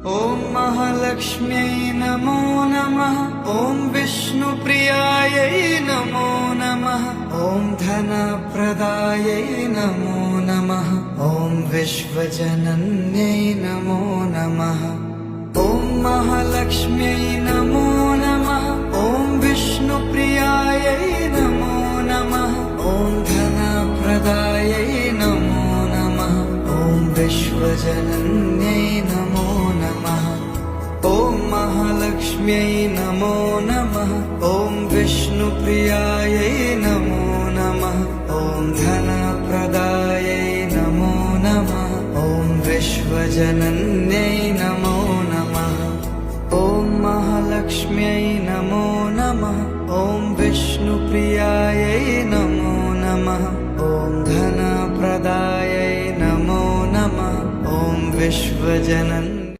ॐ महालक्ष्म्यै नमो नमः। ॐ विष्णुप्रियायै नमो नमः। ॐ धनप्रदायै नमो नमः। ॐ विश्वजनन्यै नमो नमः। ॐ महालक्ष्म्यै नमो नमः। ॐ विष्णुप्रियायै नमो नमः। ॐ धनप्रदायै नमो नमः। ॐ विश्वजनन्यै नमो नमः। ॐ महालक्ष्म्यै नमो नमः। ॐ विष्णुप्रियायै नमो नमः। ॐ धनप्रदायै नमो नमः। ॐ विश्वजनन्यै नमो नमः। ॐ महालक्ष्म्यै नमो नमः। ॐ विष्णुप्रियायै नमो नमः। ॐ धनप्रदायै नमो नमः। ॐ विश्वजनन्यै